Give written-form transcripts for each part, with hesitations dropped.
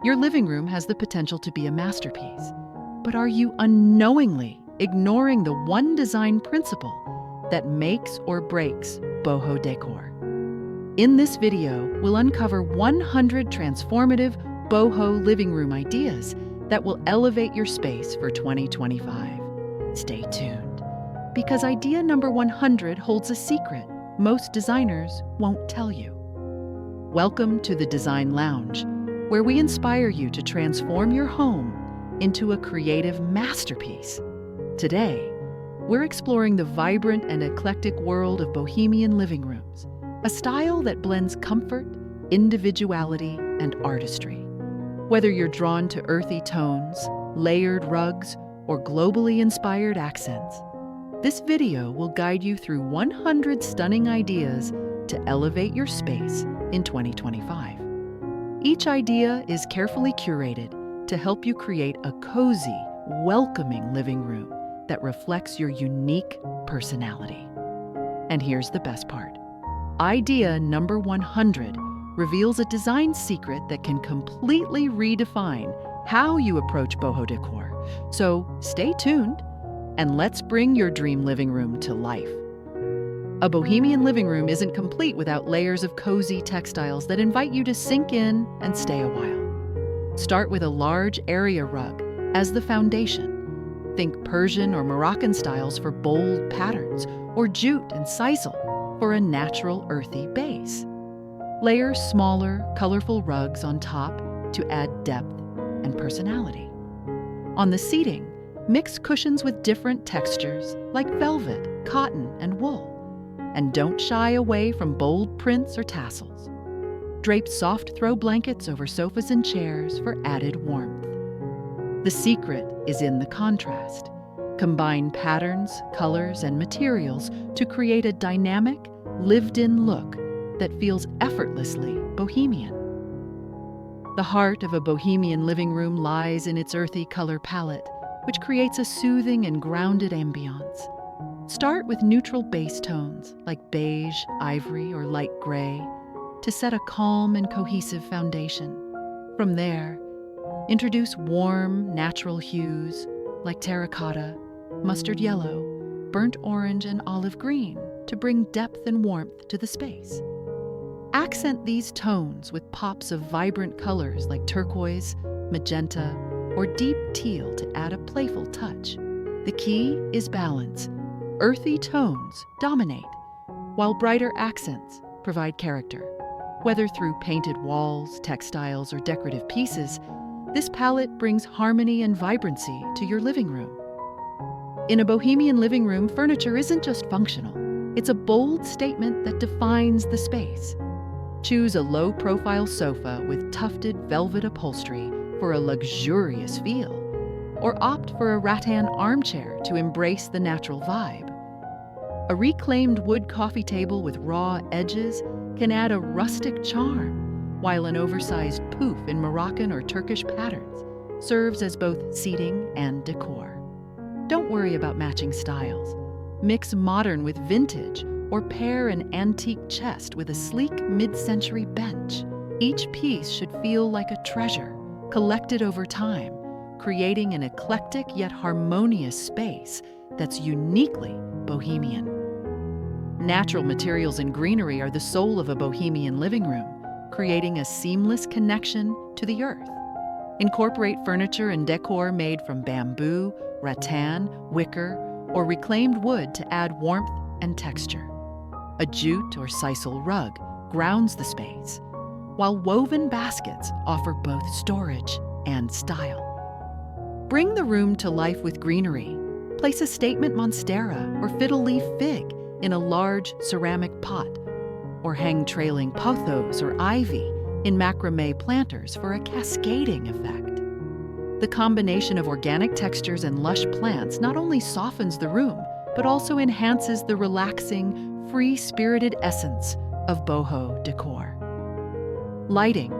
Your living room has the potential to be a masterpiece. But are you unknowingly ignoring the one design principle that makes or breaks boho decor? In this video, we'll uncover 100 transformative boho living room ideas that will elevate your space for 2025. Stay tuned, because idea number 100 holds a secret most designers won't tell you. Welcome to the Design Lounge, where we inspire you to transform your home into a creative masterpiece. Today, we're exploring the vibrant and eclectic world of Bohemian living rooms, a style that blends comfort, individuality, and artistry. Whether you're drawn to earthy tones, layered rugs, or globally inspired accents, this video will guide you through 100 stunning ideas to elevate your space in 2025. Each idea is carefully curated to help you create a cozy, welcoming living room that reflects your unique personality. And here's the best part. Idea number 100 reveals a design secret that can completely redefine how you approach boho decor. So stay tuned and let's bring your dream living room to life. A Bohemian living room isn't complete without layers of cozy textiles that invite you to sink in and stay a while. Start with a large area rug as the foundation. Think Persian or Moroccan styles for bold patterns, or jute and sisal for a natural earthy base. Layer smaller, colorful rugs on top to add depth and personality. On the seating, mix cushions with different textures like velvet, cotton, and wool. And don't shy away from bold prints or tassels. Drape soft throw blankets over sofas and chairs for added warmth. The secret is in the contrast. Combine patterns, colors, and materials to create a dynamic, lived-in look that feels effortlessly Bohemian. The heart of a Bohemian living room lies in its earthy color palette, which creates a soothing and grounded ambiance. Start with neutral base tones like beige, ivory, or light gray to set a calm and cohesive foundation. From there, introduce warm, natural hues like terracotta, mustard yellow, burnt orange, and olive green to bring depth and warmth to the space. Accent these tones with pops of vibrant colors like turquoise, magenta, or deep teal to add a playful touch. The key is balance. Earthy tones dominate, while brighter accents provide character. Whether through painted walls, textiles, or decorative pieces, this palette brings harmony and vibrancy to your living room. In a Bohemian living room, furniture isn't just functional. It's a bold statement that defines the space. Choose a low-profile sofa with tufted velvet upholstery for a luxurious feel, or opt for a rattan armchair to embrace the natural vibe. A reclaimed wood coffee table with raw edges can add a rustic charm, while an oversized poof in Moroccan or Turkish patterns serves as both seating and decor. Don't worry about matching styles. Mix modern with vintage, or pair an antique chest with a sleek mid-century bench. Each piece should feel like a treasure, collected over time, creating an eclectic yet harmonious space that's uniquely Bohemian. Natural materials and greenery are the soul of a Bohemian living room, creating a seamless connection to the earth. Incorporate furniture and decor made from bamboo, rattan, wicker, or reclaimed wood to add warmth and texture. A jute or sisal rug grounds the space, while woven baskets offer both storage and style. Bring the room to life with greenery. Place a statement monstera or fiddle leaf fig in a large ceramic pot, or hang trailing pothos or ivy in macrame planters for a cascading effect. The combination of organic textures and lush plants not only softens the room, but also enhances the relaxing, free-spirited essence of boho decor. Lighting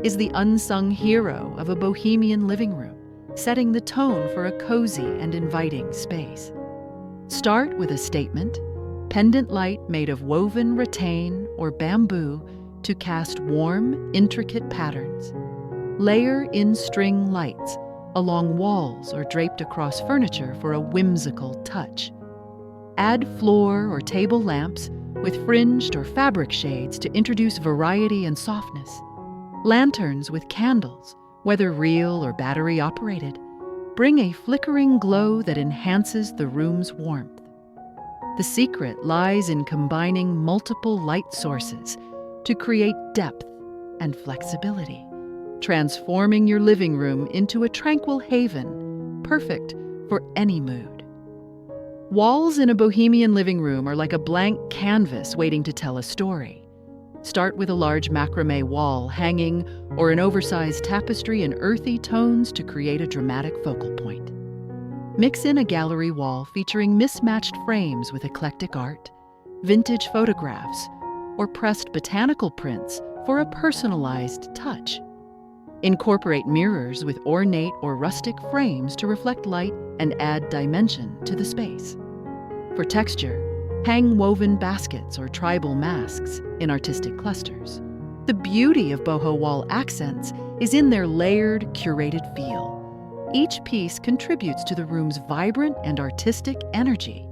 is the unsung hero of a Bohemian living room, setting the tone for a cozy and inviting space. Start with a statement, pendant light made of woven rattan or bamboo to cast warm, intricate patterns. Layer in string lights along walls or draped across furniture for a whimsical touch. Add floor or table lamps with fringed or fabric shades to introduce variety and softness. Lanterns with candles, whether real or battery operated, bring a flickering glow that enhances the room's warmth. The secret lies in combining multiple light sources to create depth and flexibility, transforming your living room into a tranquil haven, perfect for any mood. Walls in a Bohemian living room are like a blank canvas waiting to tell a story. Start with a large macrame wall hanging or an oversized tapestry in earthy tones to create a dramatic focal point. Mix in a gallery wall featuring mismatched frames with eclectic art, vintage photographs, or pressed botanical prints for a personalized touch. Incorporate mirrors with ornate or rustic frames to reflect light and add dimension to the space. For texture, hang woven baskets or tribal masks in artistic clusters. The beauty of boho wall accents is in their layered, curated feel. Each piece contributes to the room's vibrant and artistic energy.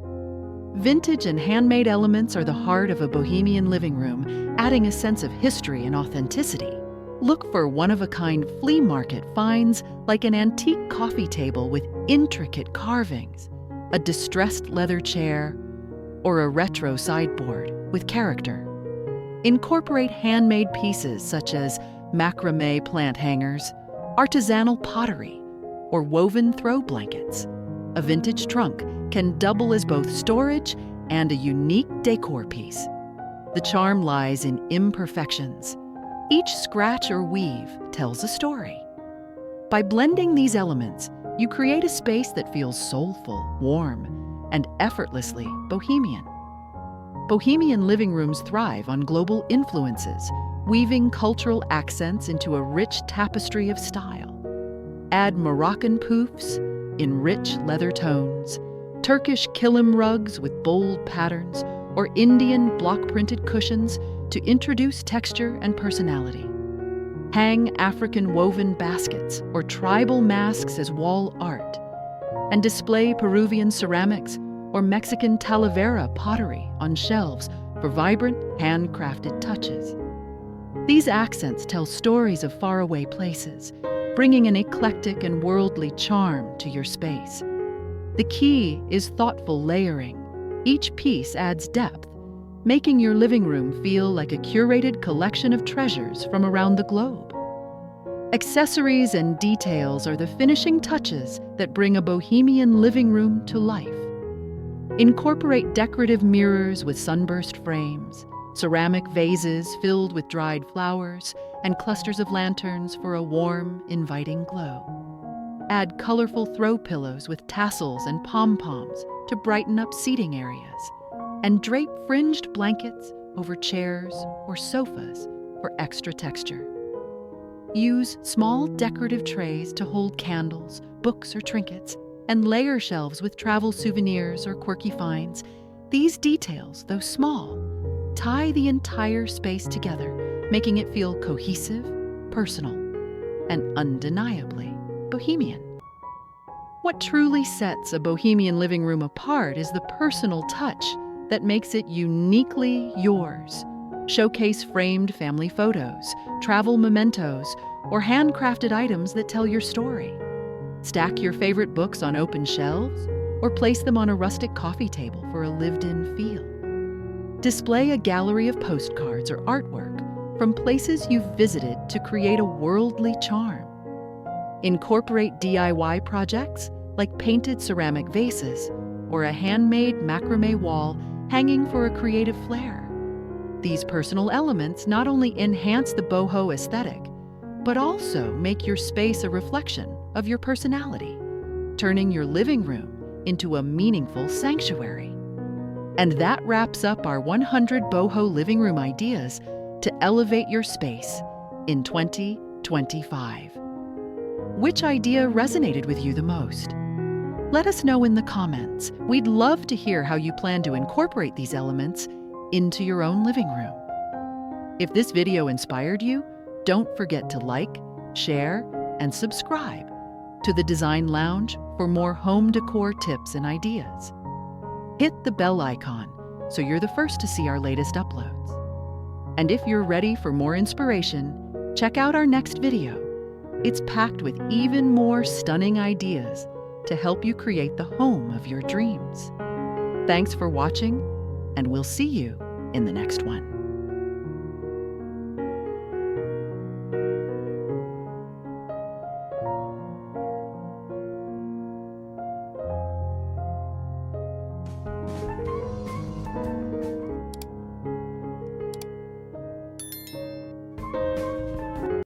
Vintage and handmade elements are the heart of a Bohemian living room, adding a sense of history and authenticity. Look for one-of-a-kind flea market finds like an antique coffee table with intricate carvings, a distressed leather chair, or a retro sideboard with character. Incorporate handmade pieces such as macrame plant hangers, artisanal pottery, or woven throw blankets. A vintage trunk can double as both storage and a unique decor piece. The charm lies in imperfections. Each scratch or weave tells a story. By blending these elements, you create a space that feels soulful, warm, and effortlessly Bohemian. Bohemian living rooms thrive on global influences, weaving cultural accents into a rich tapestry of style. Add Moroccan poufs in rich leather tones, Turkish kilim rugs with bold patterns, or Indian block-printed cushions to introduce texture and personality. Hang African woven baskets or tribal masks as wall art, and display Peruvian ceramics or Mexican talavera pottery on shelves for vibrant, handcrafted touches. These accents tell stories of faraway places, bringing an eclectic and worldly charm to your space. The key is thoughtful layering. Each piece adds depth, making your living room feel like a curated collection of treasures from around the globe. Accessories and details are the finishing touches that bring a Bohemian living room to life. Incorporate decorative mirrors with sunburst frames, ceramic vases filled with dried flowers, and clusters of lanterns for a warm, inviting glow. Add colorful throw pillows with tassels and pom-poms to brighten up seating areas, and drape fringed blankets over chairs or sofas for extra texture. Use small decorative trays to hold candles, books, or trinkets, and layer shelves with travel souvenirs or quirky finds. These details, though small, tie the entire space together, making it feel cohesive, personal, and undeniably Bohemian. What truly sets a Bohemian living room apart is the personal touch that makes it uniquely yours. Showcase framed family photos, travel mementos, or handcrafted items that tell your story. Stack your favorite books on open shelves, or place them on a rustic coffee table for a lived-in feel. Display a gallery of postcards or artwork from places you've visited to create a worldly charm. Incorporate DIY projects like painted ceramic vases or a handmade macrame wall hanging for a creative flair. These personal elements not only enhance the boho aesthetic, but also make your space a reflection of your personality, turning your living room into a meaningful sanctuary. And that wraps up our 100 boho living room ideas to elevate your space in 2025. Which idea resonated with you the most? Let us know in the comments. We'd love to hear how you plan to incorporate these elements into your own living room. If this video inspired you, don't forget to like, share, and subscribe to the Design Lounge for more home decor tips and ideas. Hit the bell icon so you're the first to see our latest uploads. And if you're ready for more inspiration, check out our next video. It's packed with even more stunning ideas to help you create the home of your dreams. Thanks for watching, and we'll see you in the next one.